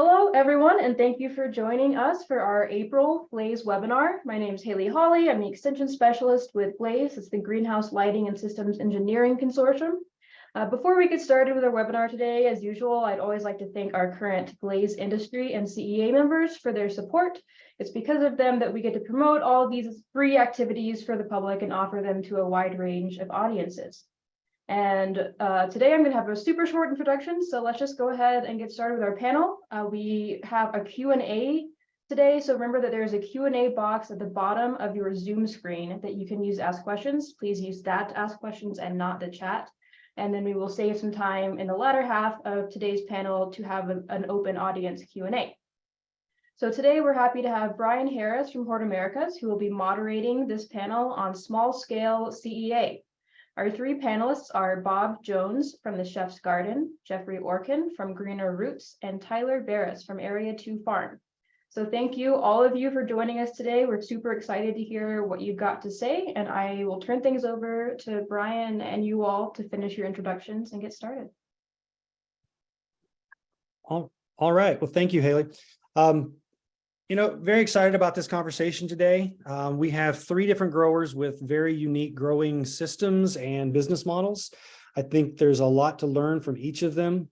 Hello, everyone, and thank you for joining us for our April GLASE webinar. My name is Haley Hawley. I'm the Extension Specialist with GLASE. It's the Greenhouse Lighting and Systems Engineering Consortium. Before we get started with our webinar today, as usual, I'd always like to thank our current GLASE industry and CEA members for their support. It's because of them that we get to promote all of these free activities for the public and offer them to a wide range of audiences. And today I'm going to have a super short introduction, so let's just go ahead and get started with our panel. We have a Q&A today, so remember that there's a Q&A box at the bottom of your Zoom screen that you can use to ask questions. Please use that to ask questions and not the chat. And then we will save some time in the latter half of today's panel to have an open audience Q&A. So today we're happy to have Brian Harris from Hort Americas, who will be moderating this panel on small-scale CEA. Our three panelists are Bob Jones from the Chef's Garden, Jeffrey Orkin from Greener Roots, and Tyler Baras from Area 2 Farm. So thank you, all of you, for joining us today. We're super excited to hear what you've got to say, and I will turn things over to Brian and you all to finish your introductions and get started. All right. Well, thank you, Haley. Very excited about this conversation today. We have three different growers with very unique growing systems and business models. I think there's a lot to learn from each of them.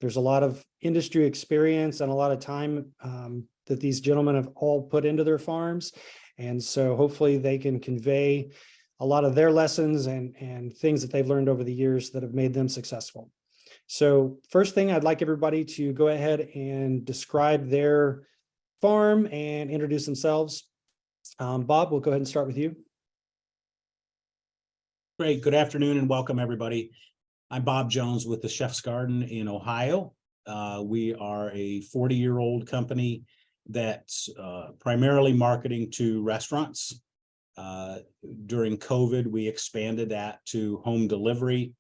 There's a lot of industry experience and a lot of time that these gentlemen have all put into their farms. And so hopefully they can convey a lot of their lessons and things that they've learned over the years that have made them successful. So first thing, I'd like everybody to go ahead and describe their farm and introduce themselves. Bob, we'll go ahead and start with you. Great. Good afternoon and welcome, everybody. I'm Bob Jones with the Chef's Garden in Ohio. We are a 40-year-old company that's primarily marketing to restaurants. During COVID, we expanded that to home delivery.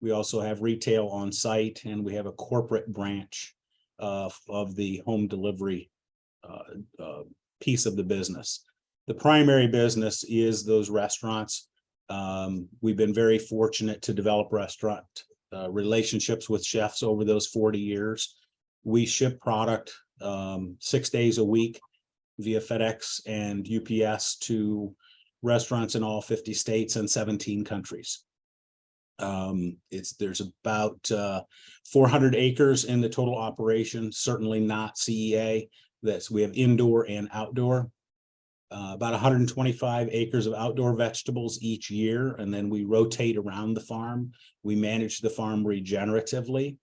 We also have retail on site, and we have a corporate branch of the home delivery piece of the business. The primary business is those restaurants. We've been very fortunate to develop restaurant relationships with chefs over those 40 years. We ship product 6 days a week via FedEx and UPS to restaurants in all 50 states and 17 countries. There's about 400 acres in the total operation, certainly not CEA. We have indoor and outdoor, about 125 acres of outdoor vegetables each year, and then we rotate around the farm. We manage the farm regeneratively.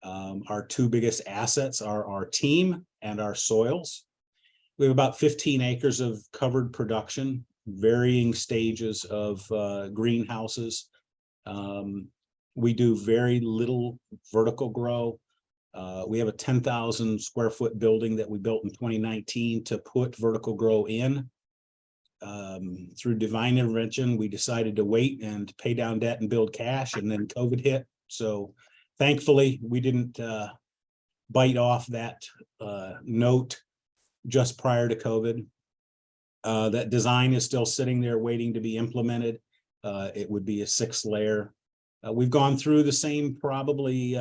Our two biggest assets are our team and our soils. We have about 15 acres of covered production, varying stages of greenhouses. We do very little vertical grow. We have a 10,000 square foot building that we built in 2019 to put vertical grow in. Through divine intervention, we decided to wait and pay down debt and build cash, and then COVID hit. So thankfully, we didn't bite off that note just prior to COVID. That design is still sitting there waiting to be implemented. It would be a 6 layer. We've gone through the same probably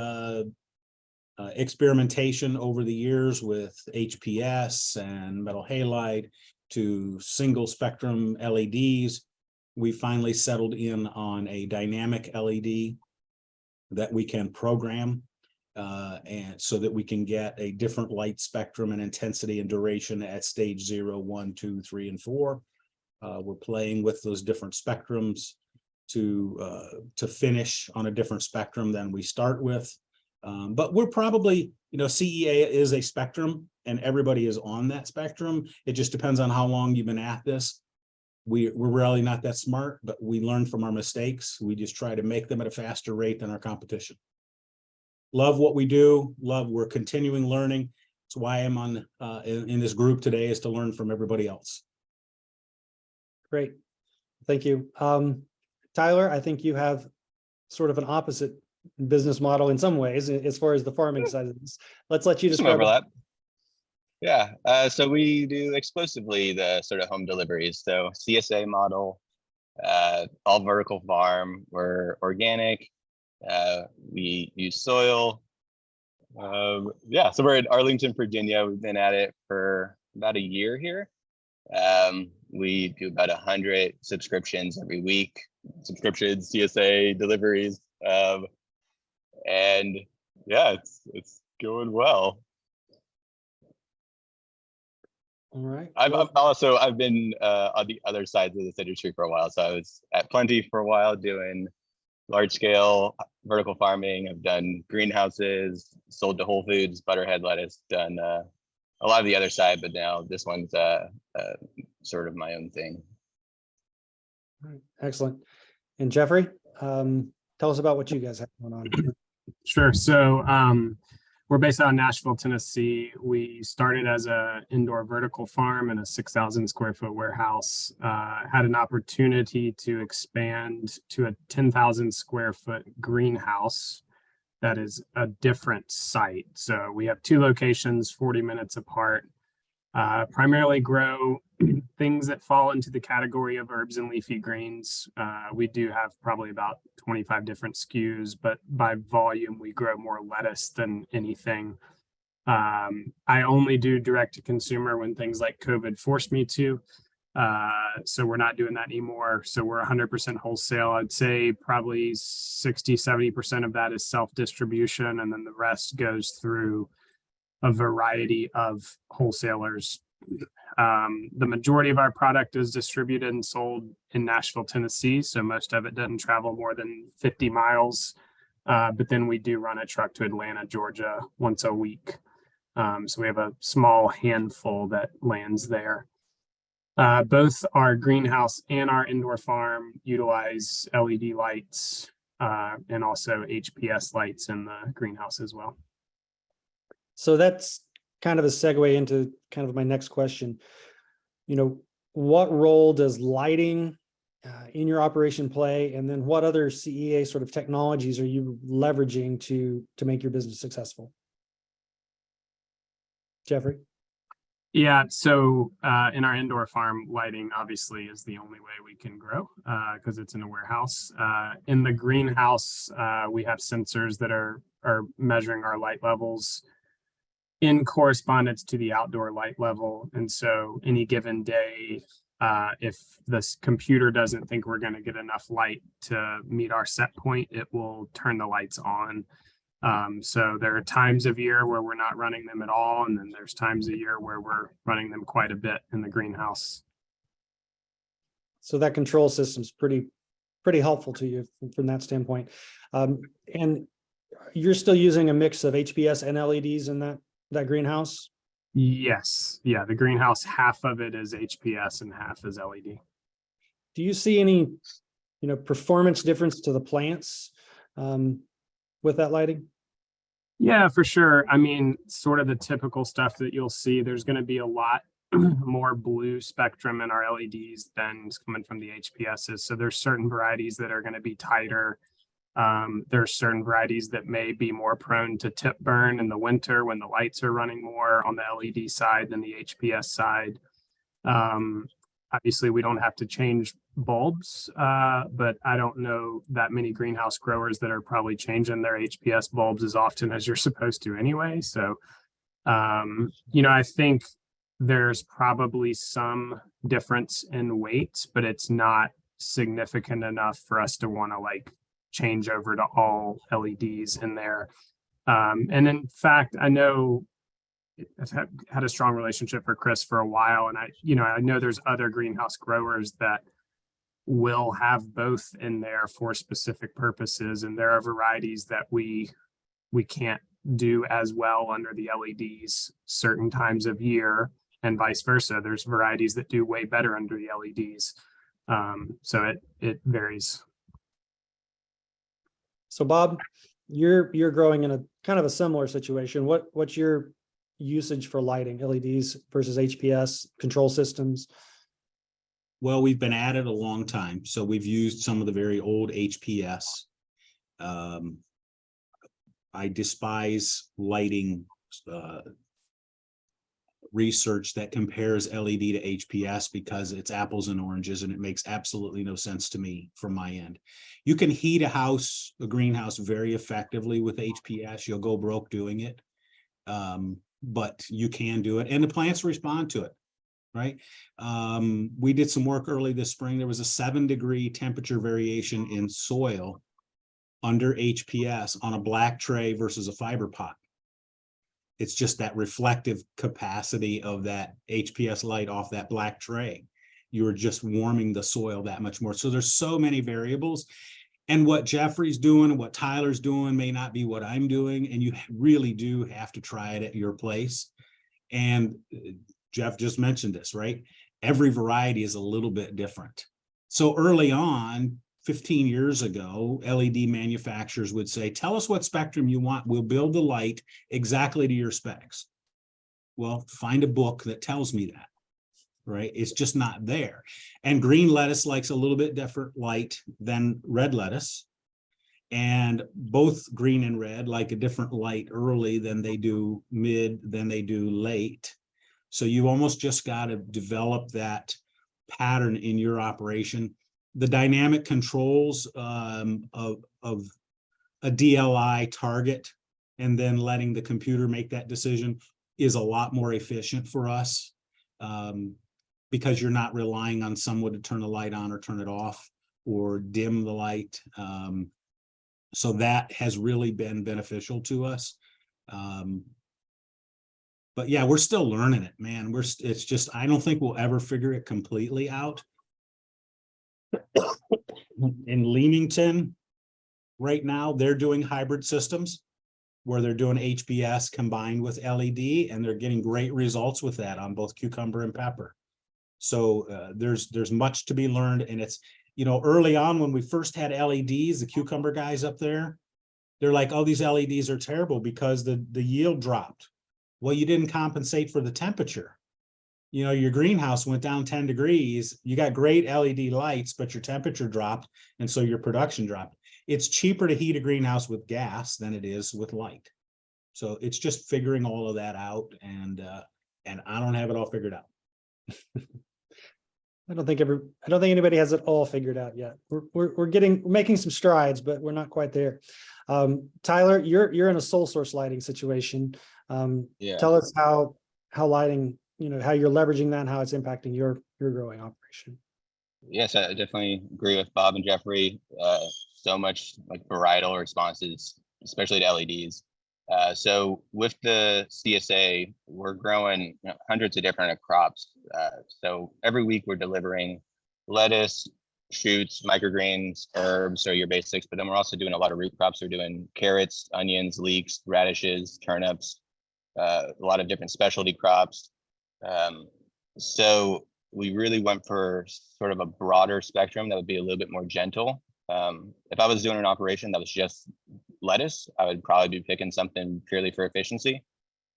experimentation over the years with HPS and metal halide to single spectrum LEDs. We finally settled in on a dynamic LED that we can program and so that we can get a different light spectrum and intensity and duration at stage 0, 1, 2, 3, and 4. We're playing with those different spectrums to finish on a different spectrum than we start with. But we're probably, CEA is a spectrum and everybody is on that spectrum. It just depends on how long you've been at this. We're really not that smart, but we learn from our mistakes. We just try to make them at a faster rate than our competition. Love what we do. We're continuing learning. That's why I'm on in this group today, is to learn from everybody else. Great. Thank you. Tyler, I think you have sort of an opposite business model in some ways as far as the farming side of this. Let's let you describe. Some overlap. Yeah, so we do exclusively the sort of home deliveries. So CSA model, all vertical farm. We're organic. We use soil. Yeah, so we're in Arlington, Virginia. We've been at it for about a year here. We do about 100 subscriptions every week, subscriptions, CSA deliveries, and yeah, it's going well. All right. I've been on the other sides of this industry for a while. So I was at Plenty for a while doing large scale vertical farming. I've done greenhouses, sold to Whole Foods, butterhead lettuce, done a lot of the other side, but now this one's sort of my own thing. All right, excellent. And Jeffrey, tell us about what you guys have going on. Sure. So we're based out of Nashville, Tennessee. We started as an indoor vertical farm and a 6,000 square foot warehouse. Had an opportunity to expand to a 10,000 square foot greenhouse that is a different site. So we have 2 locations, 40 minutes apart. Primarily grow things that fall into the category of herbs and leafy greens. We do have probably about 25 different SKUs, but by volume, we grow more lettuce than anything. I only do direct to consumer when things like COVID forced me to. So we're not doing that anymore. So we're 100% wholesale. I'd say probably 60-70% of that is self-distribution, and then the rest goes through a variety of wholesalers. The majority of our product is distributed and sold in Nashville, Tennessee. So most of it doesn't travel more than 50 miles. But then we do run a truck to Atlanta, Georgia once a week. So we have a small handful that lands there. Both our greenhouse and our indoor farm utilize LED lights and also HPS lights in the greenhouse as well. So that's kind of a segue into kind of my next question. You know, what role does lighting in your operation play? And then what other CEA sort of technologies are you leveraging to make your business successful? Jeffrey? Yeah, so in our indoor farm, lighting obviously is the only way we can grow because it's in a warehouse. In the greenhouse, we have sensors that are measuring our light levels in correspondence to the outdoor light level. And so any given day, if this computer doesn't think we're going to get enough light to meet our set point, it will turn the lights on. So there are times of year where we're not running them at all. And then there's times a year where we're running them quite a bit in the greenhouse. So that control system's pretty helpful to you from that standpoint. And you're still using a mix of HPS and LEDs in that greenhouse? Yes. Yeah. The greenhouse, half of it is HPS and half is LED. Do you see any, performance difference to the plants with that lighting? Yeah, for sure. I mean, sort of the typical stuff that you'll see, there's going to be a lot more blue spectrum in our LEDs than is coming from the HPSs. So there's certain varieties that are going to be tighter. There's certain varieties that may be more prone to tip burn in the winter when the lights are running more on the LED side than the HPS side. Obviously, we don't have to change bulbs, but I don't know that many greenhouse growers that are probably changing their HPS bulbs as often as you're supposed to anyway. So, I think there's probably some difference in weights, but it's not significant enough for us to want to change over to all LEDs in there. And in fact, I know I've had a strong relationship with Chris for a while, and I know there's other greenhouse growers that will have both in there for specific purposes, and there are varieties that we can't do as well under the LEDs certain times of year, and vice versa. There's varieties that do way better under the LEDs. So it varies. So Bob, you're growing in a kind of a similar situation. What's your usage for lighting, LEDs versus HPS control systems? Well, we've been at it a long time, so we've used some of the very old HPS. I despise lighting research that compares LED to HPS because it's apples and oranges, and it makes absolutely no sense to me from my end. You can heat a greenhouse very effectively with HPS. You'll go broke doing it. But you can do it, and the plants respond to it, right? We did some work early this spring. There was a 7-degree temperature variation in soil under HPS on a black tray versus a fiber pot. It's just that reflective capacity of that HPS light off that black tray. You're just warming the soil that much more. So there's so many variables. And what Jeffrey's doing and what Tyler's doing may not be what I'm doing. And you really do have to try it at your place. And Jeff just mentioned this, right? Every variety is a little bit different. So early on, 15 years ago, LED manufacturers would say, tell us what spectrum you want. We'll build the light exactly to your specs. Well, find a book that tells me that, right? It's just not there. And green lettuce likes a little bit different light than red lettuce. And both green and red like a different light early than they do mid, than they do late. So you almost just got to develop that pattern in your operation. The dynamic controls of a DLI target and then letting the computer make that decision is a lot more efficient for us, because you're not relying on someone to turn the light on or turn it off or dim the light. So that has really been beneficial to us. But yeah, we're still learning it, man. It's just, I don't think we'll ever figure it completely out. In Leamington, right now, they're doing hybrid systems where they're doing HBS combined with LED, and they're getting great results with that on both cucumber and pepper. So there's much to be learned. And it's, you know, early on when we first had LEDs, the cucumber guys up there, they're like, oh, these LEDs are terrible because the yield dropped. Well, you didn't compensate for the temperature. You know, your greenhouse went down 10 degrees. You got great LED lights, but your temperature dropped. And so your production dropped. It's cheaper to heat a greenhouse with gas than it is with light. So it's just figuring all of that out. And I don't have it all figured out. I don't think anybody has it all figured out yet. We're making some strides, but we're not quite there. Tyler, you're in a sole source lighting situation. Yeah. Tell us how lighting, you know, how you're leveraging that and how it's impacting your growing operation. Yes, I definitely agree with Bob and Jeffrey. So much like varietal responses, especially to LEDs. So with the CSA, we're growing hundreds of different crops. So every week we're delivering lettuce, shoots, microgreens, herbs, or your basics, but then we're also doing a lot of root crops. We're doing carrots, onions, leeks, radishes, turnips, a lot of different specialty crops. So we really went for sort of a broader spectrum that would be a little bit more gentle. If I was doing an operation that was just lettuce, I would probably be picking something purely for efficiency.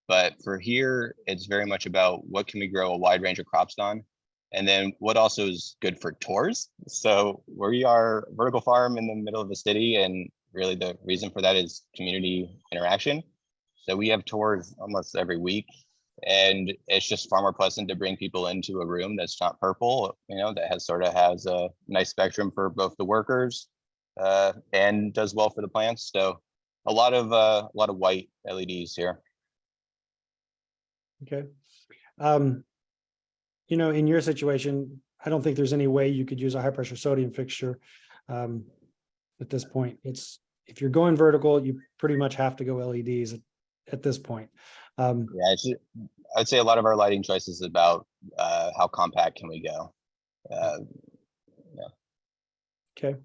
But for here, it's very much about what can we grow a wide range of crops on, and then what also is good for tours. So we are a vertical farm in the middle of the city, and really the reason for that is community interaction. So we have tours almost every week, and it's just far more pleasant to bring people into a room that's not purple, you know, that has a nice spectrum for both the workers and does well for the plants. So a lot of white LEDs here. Okay. You know, in your situation, I don't think there's any way you could use a high pressure sodium fixture at this point. If you're going vertical, you pretty much have to go LEDs at this point. Yeah, I'd say a lot of our lighting choices is about how compact can we go. Yeah. Okay.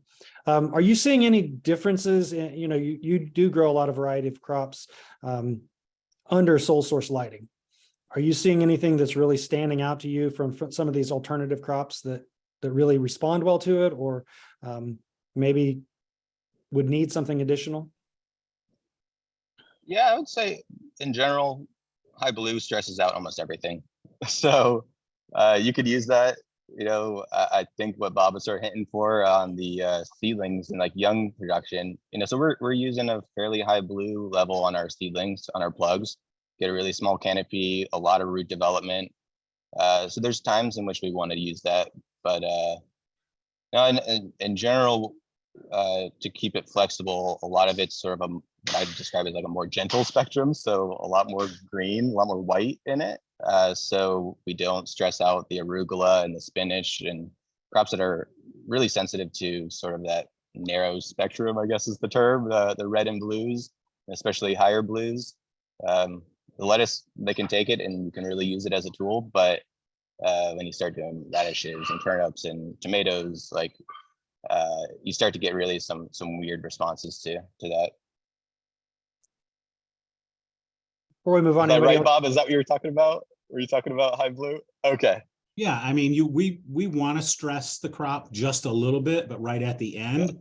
Are you seeing any differences in, you know, you do grow a lot of variety of crops under sole source lighting. Are you seeing anything that's really standing out to you from some of these alternative crops that really respond well to it, or maybe would need something additional? Yeah, I would say in general, high blue stresses out almost everything. So you could use that. You know, I think what Bob was sort of hinting for on the seedlings and like young production, you know, so we're using a fairly high blue level on our seedlings, on our plugs, get a really small canopy, a lot of root development. So there's times in which we want to use that, but in general, to keep it flexible, a lot of it's sort of a I'd describe it like a more gentle spectrum. So a lot more green, a lot more white in it. So we don't stress out the arugula and the spinach and crops that are really sensitive to sort of that narrow spectrum, I guess is the term, the red and blues, especially higher blues. The lettuce, they can take it and you can really use it as a tool, but when you start doing radishes and turnips and tomatoes, like you start to get really some weird responses to that. Before we move on, Is that anybody right, else? Bob? Is that what you were talking about? Were you talking about high blue? Okay. Yeah, I mean, we want to stress the crop just a little bit, but right at the end,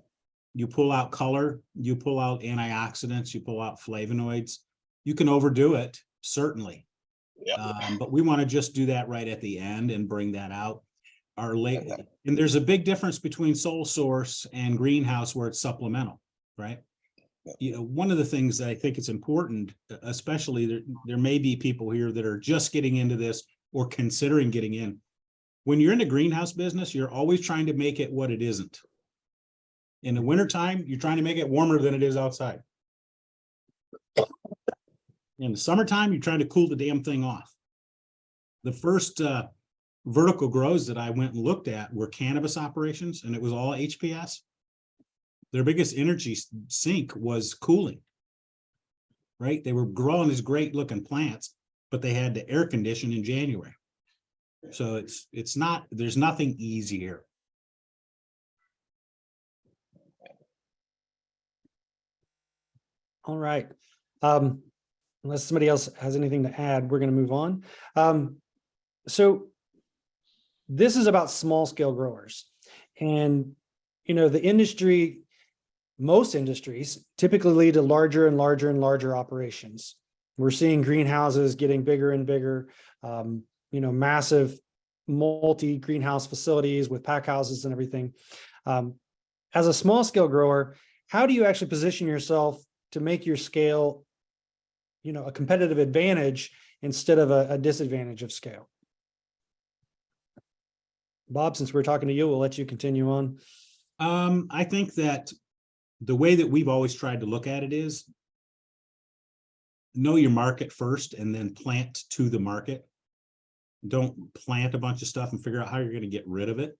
you pull out color, you pull out antioxidants, you pull out flavonoids. You can overdo it, certainly. Yeah. But we want to just do that right at the end and bring that out. And there's a big difference between sole source and greenhouse where it's supplemental, right? You know, one of the things that I think is important, especially there may be people here that are just getting into this or considering getting in. When you're in the greenhouse business, you're always trying to make it what it isn't. In the wintertime, you're trying to make it warmer than it is outside. In the summertime, you're trying to cool the damn thing off. The first vertical grows that I went and looked at were cannabis operations, and it was all HPS. Their biggest energy sink was cooling, right? They were growing these great looking plants, but they had to air condition in January. So it's not, there's nothing easy here. All right. Unless somebody else has anything to add, we're going to move on. So this is about small scale growers. And, you know, the industry, most industries typically lead to larger and larger and larger operations. We're seeing greenhouses getting bigger and bigger, you know, massive multi-greenhouse facilities with pack houses and everything. As a small scale grower, how do you actually position yourself to make your scale, you know, a competitive advantage instead of a disadvantage of scale? Bob, since we're talking to you, we'll let you continue on. I think that the way that we've always tried to look at it is know your market first and then plant to the market. Don't plant a bunch of stuff and figure out how you're going to get rid of it.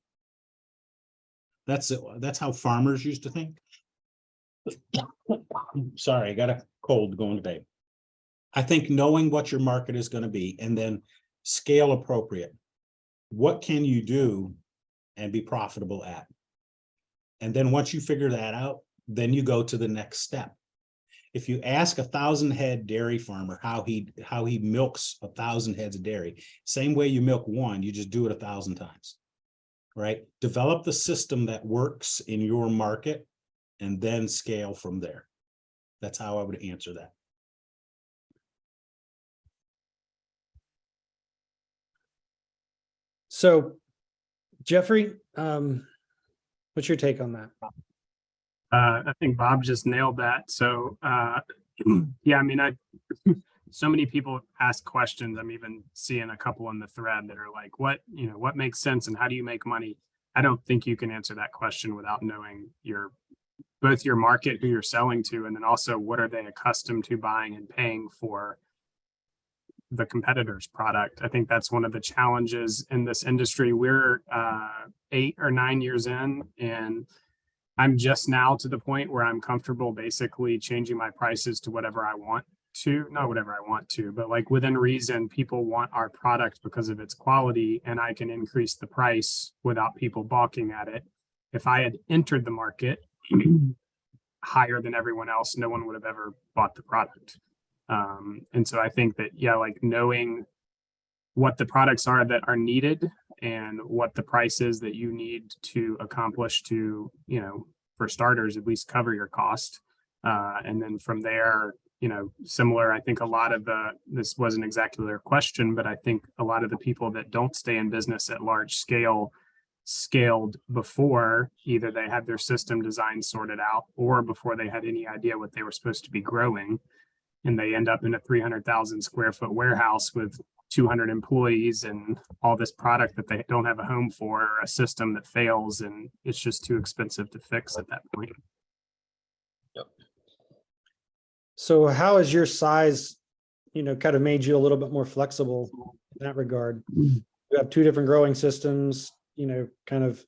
That's how farmers used to think. Sorry, I got a cold going today. I think knowing what your market is going to be and then scale appropriate. What can you do and be profitable at? And then once you figure that out, then you go to the next step. If you ask 1,000 head dairy farmer how he milks 1,000 heads of dairy, same way you milk one, you just do it 1,000 times, right? Develop the system that works in your market and then scale from there. That's how I would answer that. So, Jeffrey, what's your take on that? I think Bob just nailed that. So, yeah, I mean, so many people ask questions. I'm even seeing a couple in the thread that are like, what makes sense and how do you make money? I don't think you can answer that question without knowing both your market, who you're selling to, and then also what are they accustomed to buying and paying for the competitor's product. I think that's one of the challenges in this industry. We're 8 or 9 years in, and I'm just now to the point where I'm comfortable basically changing my prices to whatever I want to, not whatever I want to, but like within reason, people want our product because of its quality, and I can increase the price without people balking at it. If I had entered the market higher than everyone else, no one would have ever bought the product. And so I think that, yeah, like knowing what the products are that are needed and what the price is that you need to accomplish to, you know, for starters, at least cover your cost. And then from there, you know, similar, I think a lot of this wasn't exactly their question, but I think a lot of the people that don't stay in business at large scale scaled before either they had their system design sorted out or before they had any idea what they were supposed to be growing. And they end up in a 300,000 square foot warehouse with 200 employees and all this product that they don't have a home for, or a system that fails, and it's just too expensive to fix at that point. Yep. So how has your size, kind of made you a little bit more flexible in that regard? You have two different growing systems, kind of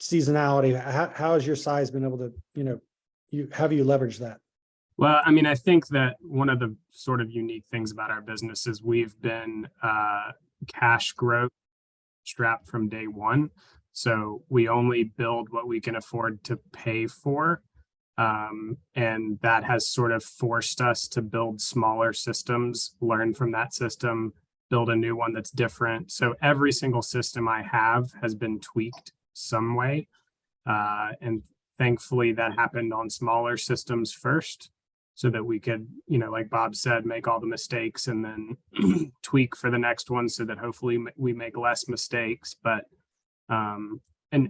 seasonality. How has your size been able to, have you leveraged that? Well, I mean, I think that one of the sort of unique things about our business is we've been cash growth strapped from day one. So we only build what we can afford to pay for. And that has sort of forced us to build smaller systems, learn from that system, build a new one that's different. So every single system I have has been tweaked some way. And thankfully that happened on smaller systems first, so that we could, like Bob said, make all the mistakes and then tweak for the next one so that hopefully we make less mistakes. But and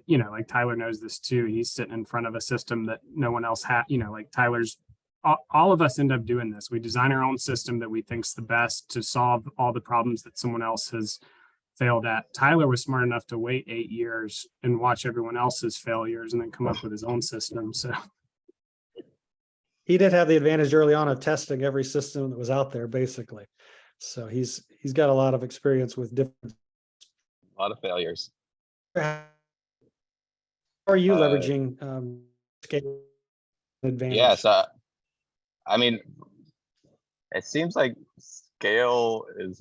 like Tyler knows this too. He's sitting in front of a system that no one else had. Like Tyler's, all of us end up doing this. We design our own system that we think's the best to solve all the problems that someone else has failed at. Tyler was smart enough to wait 8 years and watch everyone else's failures and then come up with his own system. So he did have the advantage early on of testing every system that was out there, basically. So he's got a lot of experience with different. A lot of failures. How are you leveraging scale advantage? Yeah, so I mean, it seems like scale is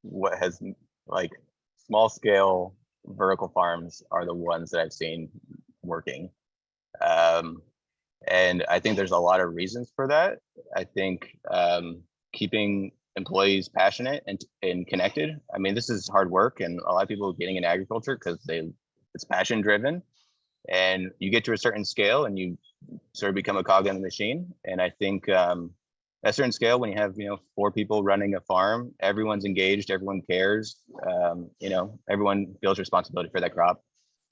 what has, like, small scale vertical farms are the ones that I've seen working. And I think there's a lot of reasons for that. I think keeping employees passionate and connected. I mean, this is hard work, and a lot of people getting in agriculture because it's passion driven, and you get to a certain scale and you sort of become a cog in the machine. And I think at a certain scale, when you have 4 people running a farm, everyone's engaged, everyone cares, everyone feels responsibility for that crop.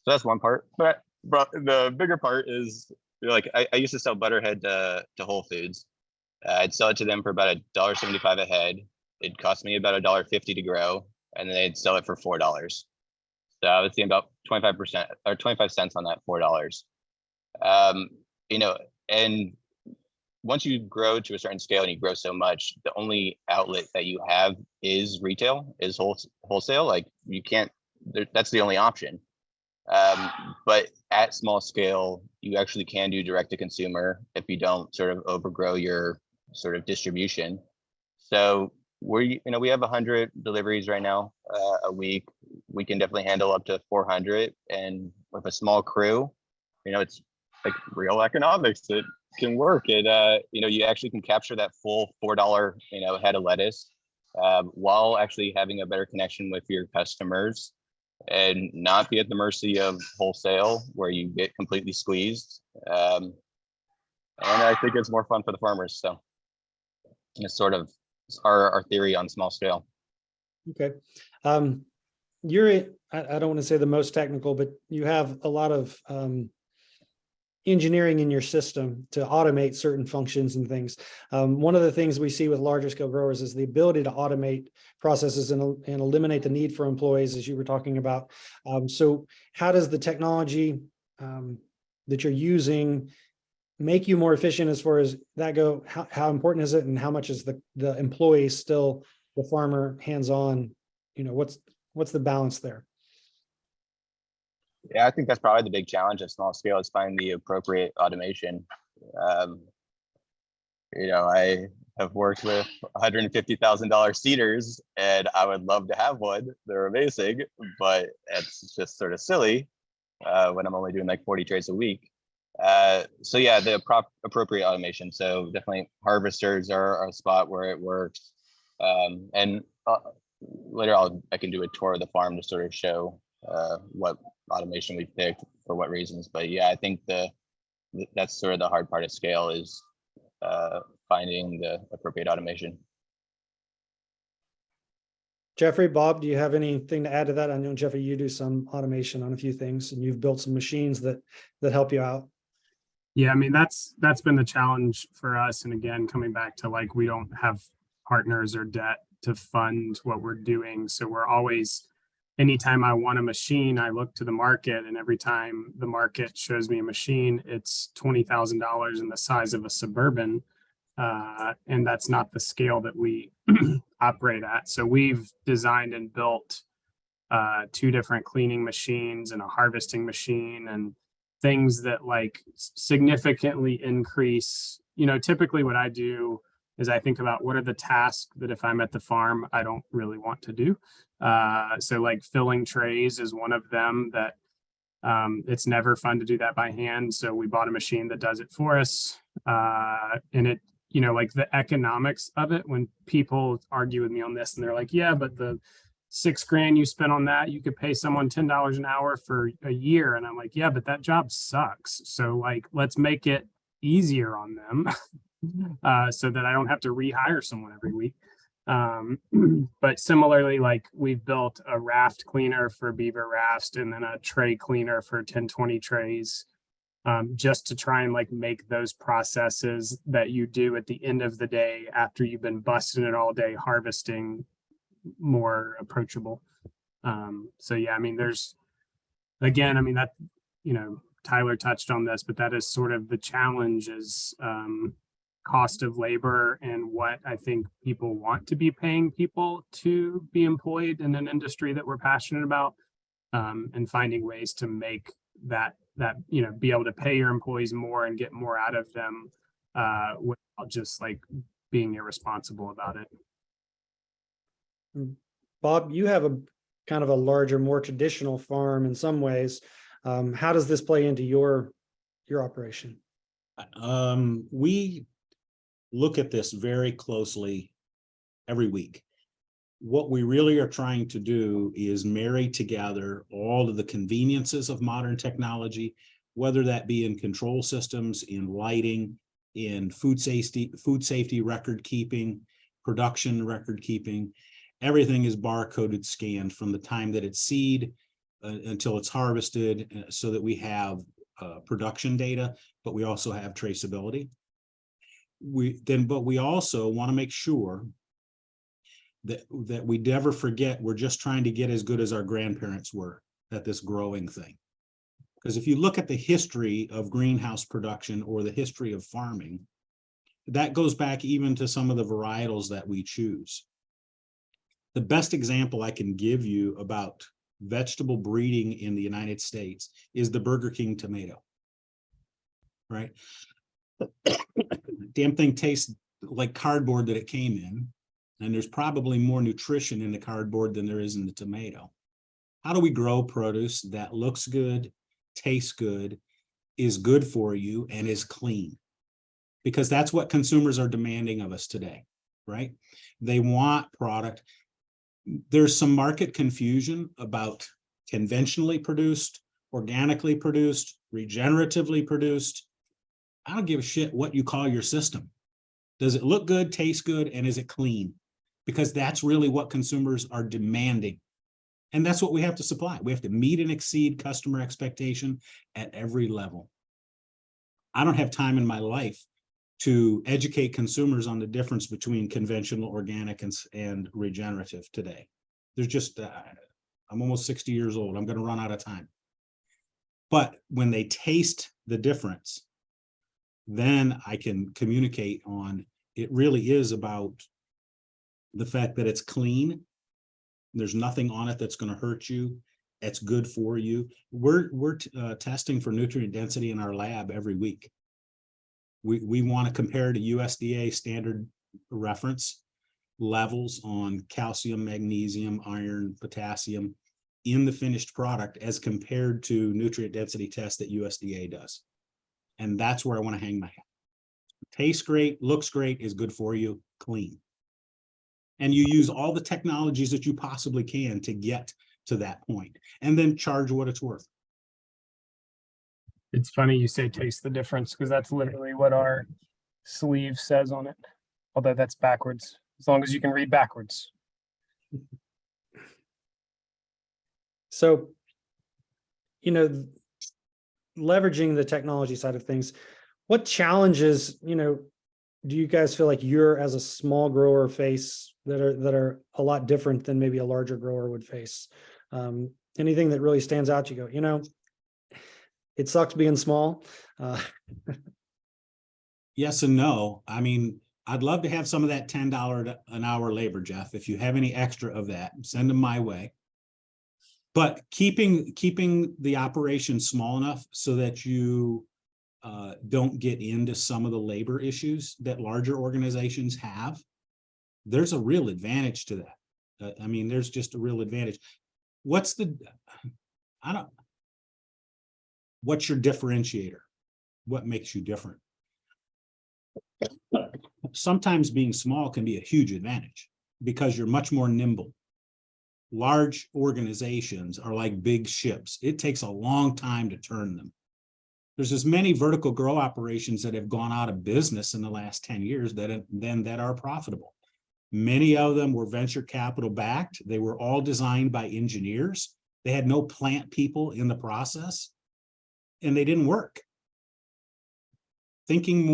So that's one part. But the bigger part is, like, I used to sell Butterhead to Whole Foods. I'd sell it to them for about $1.75 a head. It'd cost me about $1.50 to grow, and then they'd sell it for $4. So I was seeing about 25% or 25 cents on that $4. And once you grow to a certain scale and you grow so much, the only outlet that you have is retail, is wholesale. Like, you can't, that's the only option. But at small scale, you actually can do direct to consumer if you don't sort of overgrow your sort of distribution. So we have 100 deliveries right now a week. We can definitely handle up to 400, and with a small crew, it's like real economics. It can work. You actually can capture that full $4 head of lettuce while actually having a better connection with your customers, and not be at the mercy of wholesale where you get completely squeezed. And I think it's more fun for the farmers. So it's sort of our theory on small scale. Okay. You're, I don't want to say the most technical, but you have a lot of engineering in your system to automate certain functions and things. One of the things we see with larger scale growers is the ability to automate processes and eliminate the need for employees, as you were talking about. So how does the technology that you're using make you more efficient as far as that go? How important is it, and how much is the employee still the farmer hands-on? What's the balance there? Yeah, I think that's probably the big challenge at small scale, is finding the appropriate automation. I have worked with $150,000 seeders, and I would love to have one. They're amazing, but it's just sort of silly when I'm only doing like 40 trays a week. So yeah, the appropriate automation. So definitely harvesters are a spot where it works. And later I can do a tour of the farm to sort of show what automation we picked for what reasons. But yeah, I think that's sort of the hard part of scale, is finding the appropriate automation. Jeffrey, Bob, do you have anything to add to that? I know, Jeffrey, you do some automation on a few things, and you've built some machines that help you out. yeah, I mean, that's been the challenge for us. And again, coming back to, like, we don't have partners or debt to fund what we're doing. So we're always, anytime I want a machine, I look to the market, and every time the market shows me a machine, it's $20,000 in the size of a Suburban And that's not the scale that we operate at. So we've designed and built 2 different cleaning machines and a harvesting machine and things that like significantly increase, typically what I do is I think about what are the tasks that if I'm at the farm, I don't really want to do. So like filling trays is one of them that it's never fun to do that by hand. So we bought a machine that does it for us. And it, like the economics of it, when people argue with me on this and they're like, yeah, but the $6,000 you spent on that, you could pay someone $10 an hour for a year. And I'm like, yeah, but that job sucks. So like, let's make it easier on them so that I don't have to rehire someone every week. But similarly, like we've built a raft cleaner for beaver rafts and then a tray cleaner for 1020 trays, just to try and like make those processes that you do at the end of the day after you've been busting it all day harvesting more approachable. So yeah, I mean, there's, again, I mean, that, Tyler touched on this, but that is sort of the challenge is cost of labor and what I think people want to be paying people to be employed in an industry that we're passionate about, and finding ways to make that be able to pay your employees more and get more out of them without just like being irresponsible about it. Bob, you have a kind of a larger, more traditional farm in some ways. How does this play into your operation? We look at this very closely every week. What we really are trying to do is marry together all of the conveniences of modern technology, whether that be in control systems, in lighting, in food safety record keeping, production record keeping. Everything is barcoded, scanned from the time that it's seed until it's harvested, so that we have production data, but we also have traceability. But we also want to make sure that we never forget we're just trying to get as good as our grandparents were at this growing thing. Because if you look at the history of greenhouse production or the history of farming, that goes back even to some of the varietals that we choose. The best example I can give you about vegetable breeding in the United States is the Burger King tomato, right? Damn thing tastes like cardboard that it came in, and there's probably more nutrition in the cardboard than there is in the tomato. How do we grow produce that looks good, tastes good, is good for you, and is clean? Because that's what consumers are demanding of us today, right? They want product. There's some market confusion about conventionally produced, organically produced, regeneratively produced. I don't give a shit what you call your system. Does it look good, taste good, and is it clean? Because that's really what consumers are demanding. And that's what we have to supply. We have to meet and exceed customer expectation at every level. I don't have time in my life to educate consumers on the difference between conventional, organic, and regenerative today. There's just, I'm almost 60 years old. I'm going to run out of time. But when they taste the difference, then I can communicate on, it really is about the fact that it's clean. There's nothing on it that's going to hurt you. It's good for you. We're testing for nutrient density in our lab every week. We want to compare to USDA standard reference levels on calcium, magnesium, iron, potassium in the finished product as compared to nutrient density tests that USDA does. And that's where I want to hang my hat. Tastes great, looks great, is good for you, clean. And you use all the technologies that you possibly can to get to that point, and then charge what it's worth. It's funny you say taste the difference, because that's literally what our sleeve says on it. Although that's backwards, as long as you can read backwards. So, leveraging the technology side of things, what challenges, do you guys feel like you're as a small grower face that are a lot different than maybe a larger grower would face? Anything that really stands out, you go, it sucks being small. yes and no. I mean, I'd love to have some of that $10 an hour labor, Jeff. If you have any extra of that, send them my way. But keeping the operation small enough so that you don't get into some of the labor issues that larger organizations have, there's a real advantage to that. I mean, there's just a real advantage. What's your differentiator? What makes you different? Sometimes being small can be a huge advantage because you're much more nimble. Large organizations are like big ships. It takes a long time to turn them. There's as many vertical grow operations that have gone out of business in the last 10 years that are profitable. Many of them were venture capital backed. They were all designed by engineers. They had no plant people in the process, and they didn't work. Thinking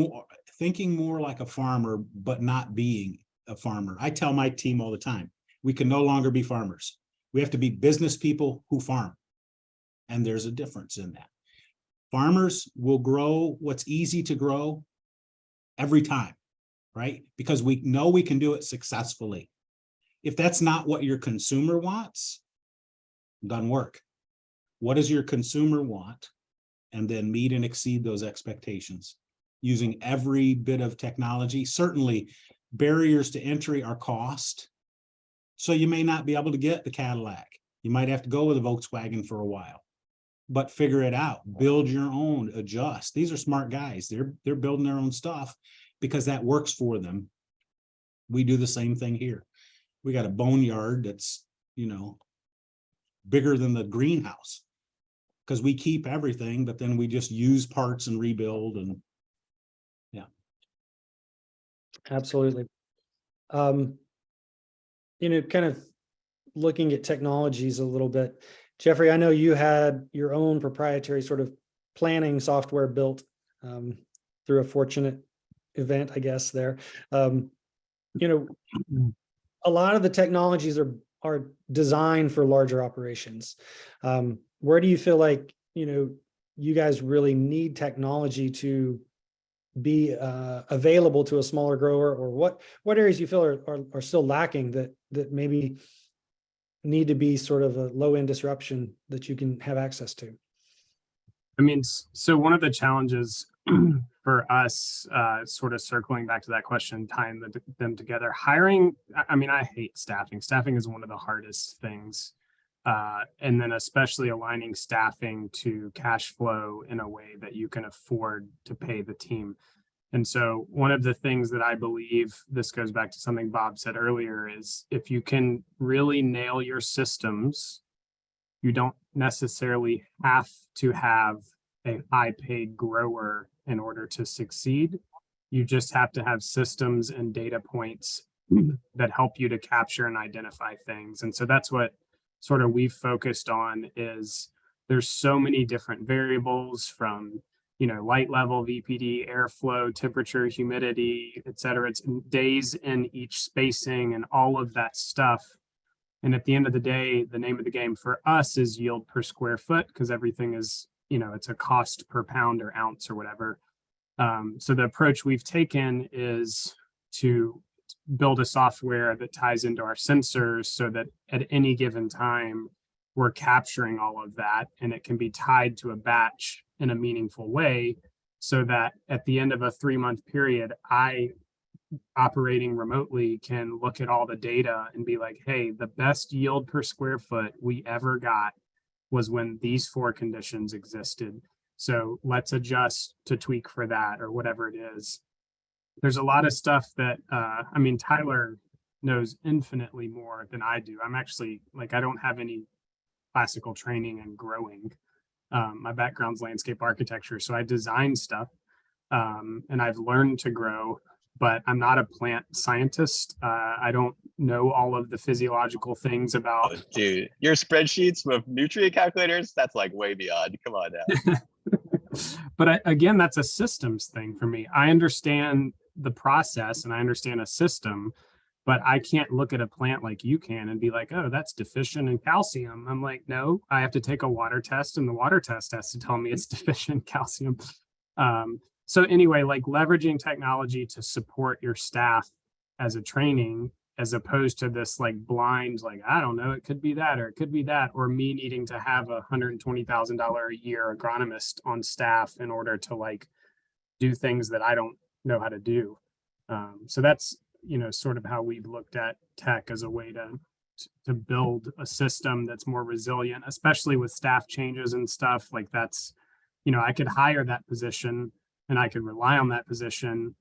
more like a farmer, but not being a farmer. I tell my team all the time, we can no longer be farmers. We have to be business people who farm. And there's a difference in that. Farmers will grow what's easy to grow every time, right? Because we know we can do it successfully. If that's not what your consumer wants, it doesn't work. What does your consumer want? And then meet and exceed those expectations using every bit of technology. Certainly, barriers to entry are cost. So you may not be able to get the Cadillac. You might have to go with a Volkswagen for a while, but figure it out, build your own, adjust. These are smart guys. They're building their own stuff because that works for them. We do the same thing here. We got a boneyard that's, bigger than the greenhouse because we keep everything, but then we just use parts and rebuild. And yeah. Absolutely. Kind of looking at technologies a little bit, Jeffrey, I know you had your own proprietary sort of planning software built through a fortunate event, I guess there. A lot of the technologies are designed for larger operations. Where do you feel like, you guys really need technology to be available to a smaller grower, or what areas you feel are still lacking that maybe need to be sort of a low end disruption that you can have access to? I mean, so one of the challenges for us, sort of circling back to that question, tying them together, hiring, I mean, I hate staffing. Staffing is one of the hardest things. And then especially aligning staffing to cash flow in a way that you can afford to pay the team. And so one of the things that I believe, this goes back to something Bob said earlier, is if you can really nail your systems, you don't necessarily have to have a high paid grower in order to succeed. You just have to have systems and data points that help you to capture and identify things. And so that's what sort of we've focused on, is there's so many different variables from, light level, VPD, airflow, temperature, humidity, et cetera. It's days in each spacing and all of that stuff. And at the end of the day, the name of the game for us is yield per square foot, because everything is, it's a cost per pound or ounce or whatever. So the approach we've taken is to build a software that ties into our sensors so that at any given time, we're capturing all of that, and it can be tied to a batch in a meaningful way, so that at the end of a 3-month period, I, operating remotely, can look at all the data and be like, hey, the best yield per square foot we ever got was when these 4 conditions existed. So let's adjust to tweak for that, or whatever it is. There's a lot of stuff that, Tyler knows infinitely more than I do. I'm actually, I don't have any classical training in growing. My background's landscape architecture, so I design stuff, and I've learned to grow, but I'm not a plant scientist. I don't know all of the physiological things about. Oh, dude, your spreadsheets with nutrient calculators, that's like way beyond. Come on now. But again, that's a systems thing for me. I understand the process and I understand a system, but I can't look at a plant like you can and be like, oh, that's deficient in calcium. I'm like, no, I have to take a water test, and the water test has to tell me it's deficient in calcium. So anyway, like leveraging technology to support your staff as a training, as opposed to this like blind, like, I don't know, it could be that, or it could be that, or me needing to have $120,000 a year agronomist on staff in order to like do things that I don't know how to do. So that's, sort of how we've looked at tech as a way to build a system that's more resilient, especially with staff changes and stuff like that's, I could hire that position and I could rely on that position.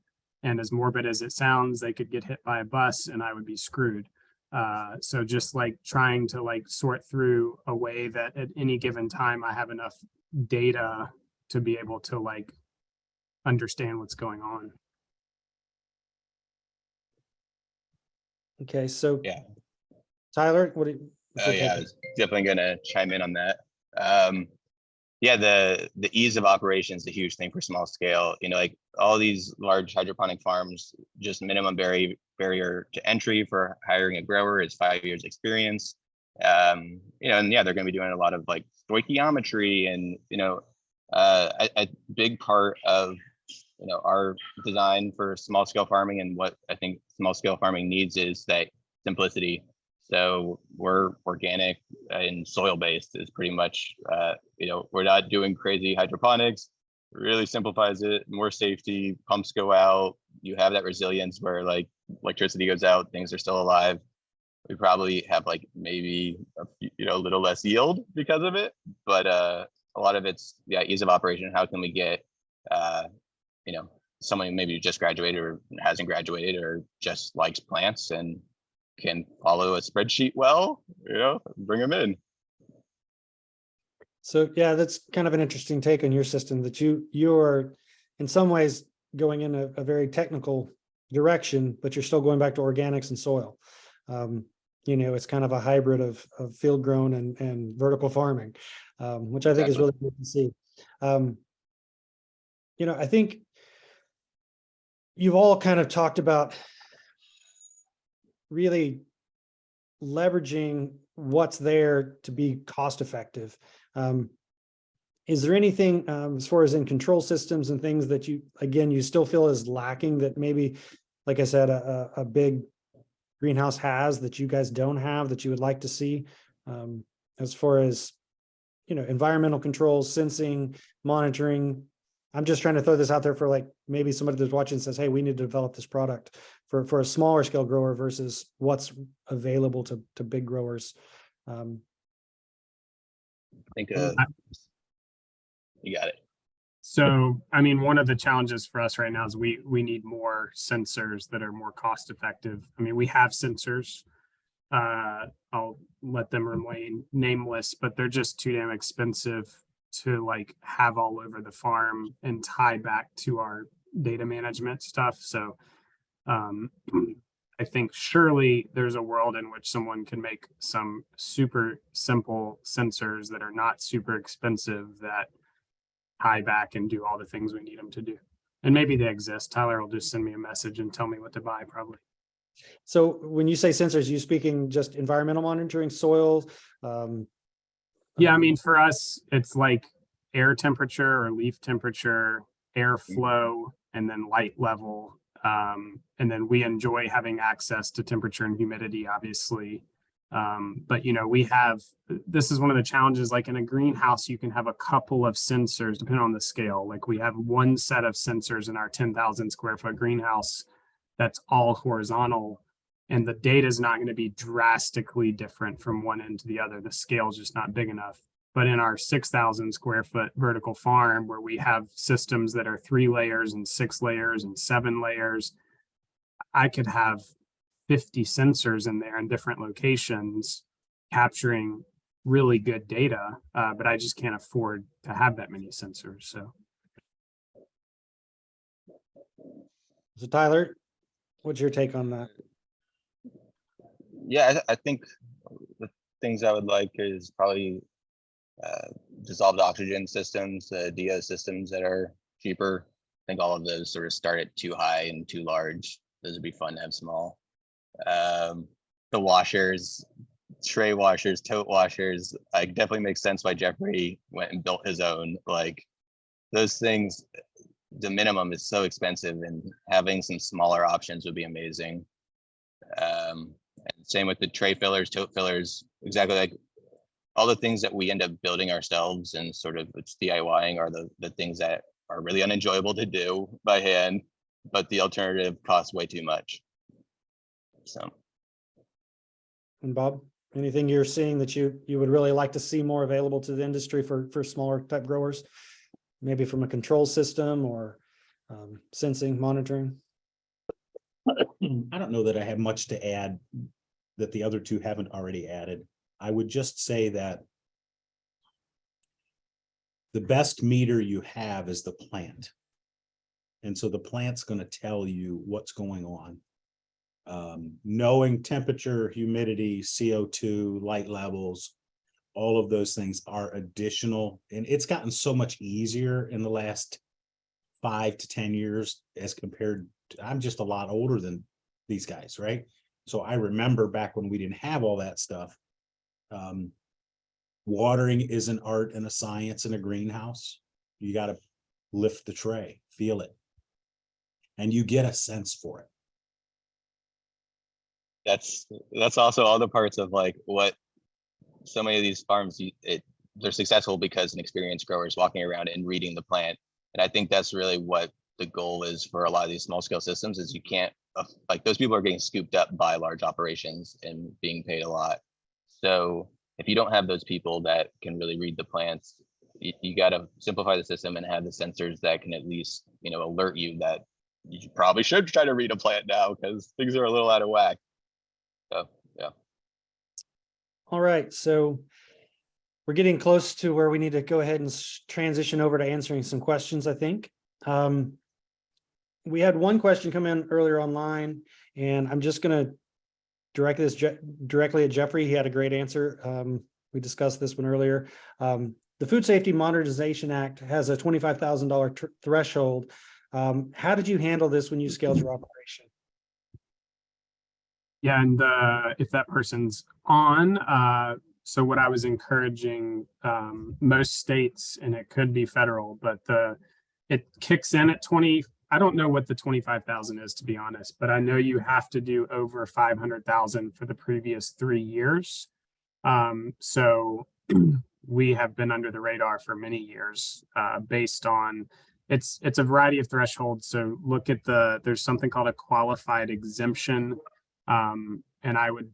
And as morbid as it sounds, they could get hit by a bus and I would be screwed. So just like trying to like sort through a way that at any given time, I have enough data to be able to like understand what's going on. Okay, so Yeah. Tyler, what's Oh your yeah, I take? was definitely gonna chime in on that. Yeah, the ease of operation is a huge thing for small scale. Like all these large hydroponic farms, just minimum barrier to entry for hiring a grower is 5 years experience. And yeah, they're gonna be doing a lot of like stoichiometry and a big part of our design for small scale farming and what I think small scale farming needs is that simplicity. So we're organic and soil based is pretty much, we're not doing crazy hydroponics, really simplifies it, more safety, pumps go out, you have that resilience where like electricity goes out, things are still alive. We probably have like maybe a little less yield because of it, but a lot of it's ease of operation. How can we get someone maybe just graduated or hasn't graduated or just likes plants and can follow a spreadsheet well, bring them in. So yeah, that's kind of an interesting take on your system that you're in some ways going in a very technical direction, but you're still going back to organics and soil. It's kind of a hybrid of field grown and vertical farming, which I think is really good to see. I think you've all kind of talked about really leveraging what's there to be cost effective. Is there anything as far as in control systems and things that you still feel is lacking that maybe, like I said, a big greenhouse has that you guys don't have that you would like to see as far as, environmental controls, sensing, monitoring? I'm just trying to throw this out there for like maybe somebody that's watching says, hey, we need to develop this product for a smaller scale grower versus what's available to big growers. I think you got it. So, I mean, one of the challenges for us right now is we need more sensors that are more cost effective. I mean, we have sensors. I'll let them remain nameless, but they're just too damn expensive to like have all over the farm and tie back to our data management stuff. So I think surely there's a world in which someone can make some super simple sensors that are not super expensive that tie back and do all the things we need them to do. And maybe they exist. Tyler will just send me a message and tell me what to buy probably. So when you say sensors, you speaking just environmental monitoring, soil? Yeah, I mean, for us, it's like air temperature or leaf temperature, airflow, and then light level. And then we enjoy having access to temperature and humidity, obviously. But this is one of the challenges, like in a greenhouse, you can have a couple of sensors depending on the scale. Like we have one set of sensors in our 10,000 square foot greenhouse that's all horizontal, and the data is not going to be drastically different from one end to the other. The scale is just not big enough. But in our 6,000 square foot vertical farm, where we have systems that are 3 layers and 6 layers and 7 layers, I could have 50 sensors in there in different locations capturing really good data, but I just can't afford to have that many sensors. So Tyler, what's your take on that? Yeah, I think the things I would like is probably dissolved oxygen systems, DO systems that are cheaper. I think all of those sort of start at too high and too large. Those would be fun to have small. The washers, tray washers, tote washers, definitely makes sense why Jeffrey went and built his own. Like those things, the minimum is so expensive, and having some smaller options would be amazing. And same with the tray fillers, tote fillers, exactly like all the things that we end up building ourselves and sort of it's DIYing are the things that are really unenjoyable to do by hand, but the alternative costs way too much. So. And Bob, anything you're seeing that you would really like to see more available to the industry for smaller type growers, maybe from a control system or sensing, monitoring? I don't know that I have much to add that the other two haven't already added. I would just say that the best meter you have is the plant. And so the plant's going to tell you what's going on. Knowing temperature, humidity, CO2, light levels, all of those things are additional. And it's gotten so much easier in the last 5 to 10 years as compared to, I'm just a lot older than these guys, right? So I remember back when we didn't have all that stuff. Watering is an art and a science in a greenhouse. You got to lift the tray, feel it, and you get a sense for it. That's also all the parts of like what so many of these farms they're successful because an experienced grower is walking around and reading the plant. And I think that's really what the goal is for a lot of these small scale systems is you can't like those people are getting scooped up by large operations and being paid a lot. So if you don't have those people that can really read the plants, you got to simplify the system and have the sensors that can at least, alert you that you probably should try to read a plant now because things are a little out of whack. So, yeah. All right. So we're getting close to where we need to go ahead and transition over to answering some questions, I think. We had one question come in earlier online, and I'm just going to direct this directly at Jeffrey. He had a great answer. We discussed this one earlier. The Food Safety Modernization Act has a $25,000 threshold. How did you handle this when you scaled your operation? Yeah, and if that person's on, so what I was encouraging most states, and it could be federal, but it kicks in at 20. I don't know what the 25,000 is, to be honest, but I know you have to do over 500,000 for the previous 3 years. So we have been under the radar for many years based on it's a variety of thresholds. So look at there's something called a qualified exemption. And I would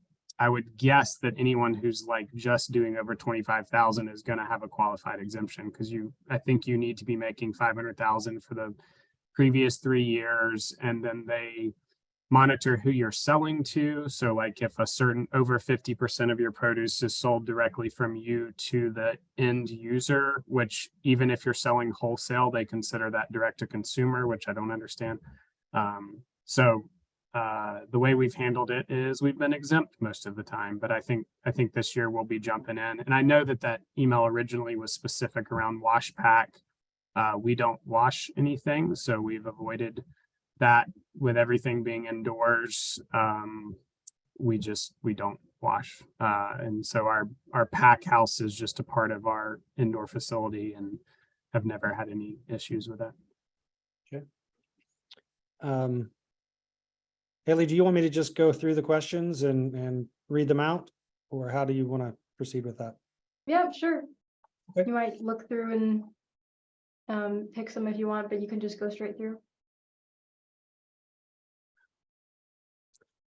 guess that anyone who's like just doing over 25,000 is going to have a qualified exemption because I think you need to be making 500,000 for the previous 3 years, and then they monitor who you're selling to. So like if a certain over 50% of your produce is sold directly from you to the end user, which even if you're selling wholesale, they consider that direct to consumer, which I don't understand. The way we've handled it is we've been exempt most of the time, but I think this year we'll be jumping in. And I know that email originally was specific around wash pack. We don't wash anything, so we've avoided that with everything being indoors. We don't wash. And so our pack house is just a part of our indoor facility and have never had any issues with that. Okay. Haley, do you want me to just go through the questions and read them out, or how do you want to proceed with that? Yeah, sure. Okay. You might look through and pick some if you want, but you can just go straight through.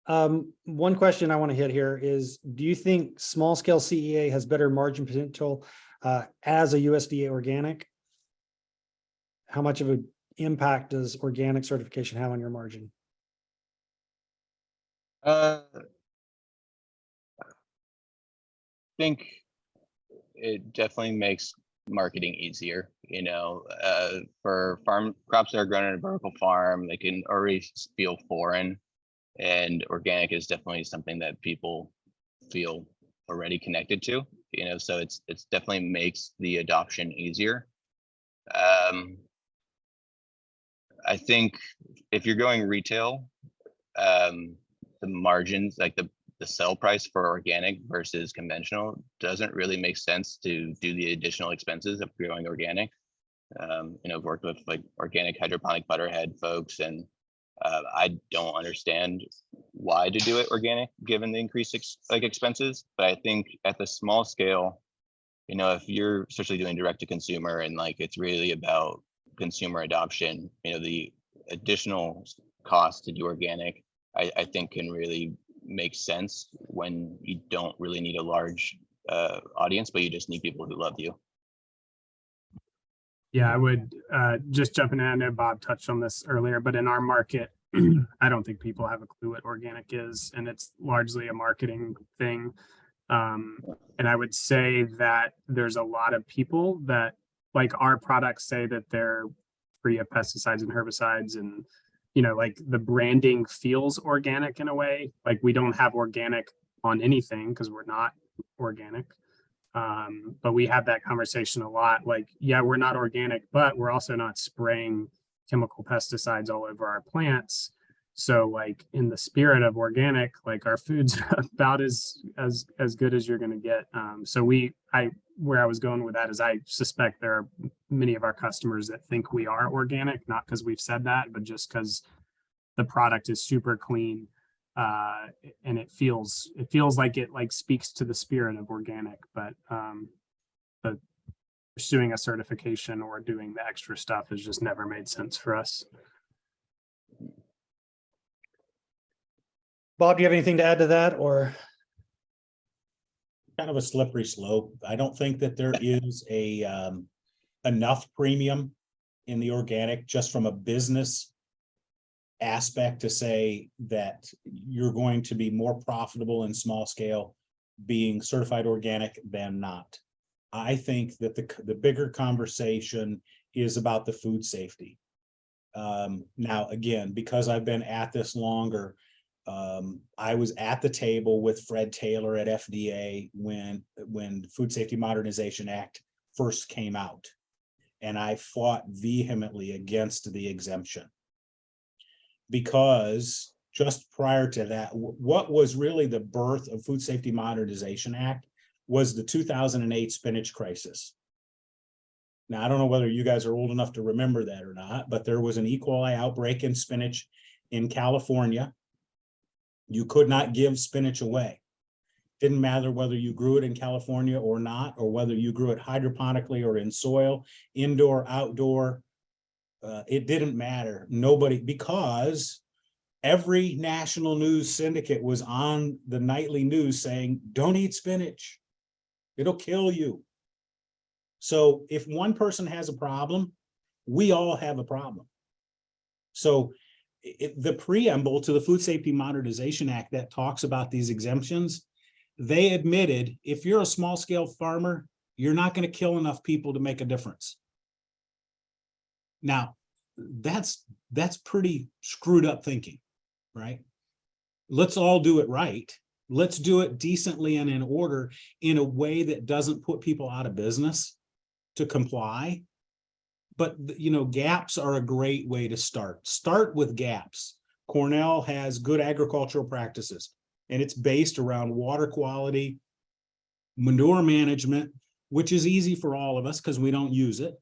One question I want to hit here is, do you think small scale CEA has better margin potential as a USDA organic? How much of an impact does organic certification have on your margin? I think it definitely makes marketing easier, for farm crops that are grown in a vertical farm, they can already feel foreign, and organic is definitely something that people feel already connected to, so it's definitely makes the adoption easier. I think if you're going retail, the margins, like the sell price for organic versus conventional doesn't really make sense to do the additional expenses of growing organic. I've worked with like organic hydroponic butterhead folks, and I don't understand why to do it organic given the increased expenses. But I think at the small scale, if you're especially doing direct to consumer and like it's really about consumer adoption, the additional cost to do organic, I think can really make sense when you don't really need a large audience, but you just need people who love you. Yeah, I would just jumping in. I know Bob touched on this earlier, but in our market, I don't think people have a clue what organic is, and it's largely a marketing thing. And I would say that there's a lot of people that like our products say that they're free of pesticides and herbicides, and like the branding feels organic in a way. Like we don't have organic on anything because we're not organic. But we have that conversation a lot. Like, yeah, we're not organic, but we're also not spraying chemical pesticides all over our plants. So like in the spirit of organic, like our food's about as good as you're going to get. So where I was going with that is I suspect there are many of our customers that think we are organic, not because we've said that, but just because the product is super clean. And it feels like it like speaks to the spirit of organic, but pursuing a certification or doing the extra stuff has just never made sense for us. Bob, do you have anything to add to that, or? Kind of a slippery slope. I don't think that there is a enough premium in the organic just from a business aspect to say that you're going to be more profitable in small scale being certified organic than not. I think that the bigger conversation is about the food safety. Now, again, because I've been at this longer, I was at the table with Fred Taylor at FDA when the Food Safety Modernization Act first came out, and I fought vehemently against the exemption. Because just prior to that, what was really the birth of Food Safety Modernization Act was the 2008 spinach crisis. Now, I don't know whether you guys are old enough to remember that or not, but there was an E. coli outbreak in spinach in California. You could not give spinach away. Didn't matter whether you grew it in California or not, or whether you grew it hydroponically or in soil, indoor, outdoor. It didn't matter. Nobody, because every national news syndicate was on the nightly news saying, don't eat spinach. It'll kill you. So if one person has a problem, we all have a problem. So the preamble to the Food Safety Modernization Act that talks about these exemptions, they admitted if you're a small scale farmer, you're not going to kill enough people to make a difference. Now, that's pretty screwed up thinking, right? Let's all do it right. Let's do it decently and in order in a way that doesn't put people out of business to comply. But, gaps are a great way to start. Start with gaps. Cornell has good agricultural practices, and it's based around water quality, manure management, which is easy for all of us because we don't use it,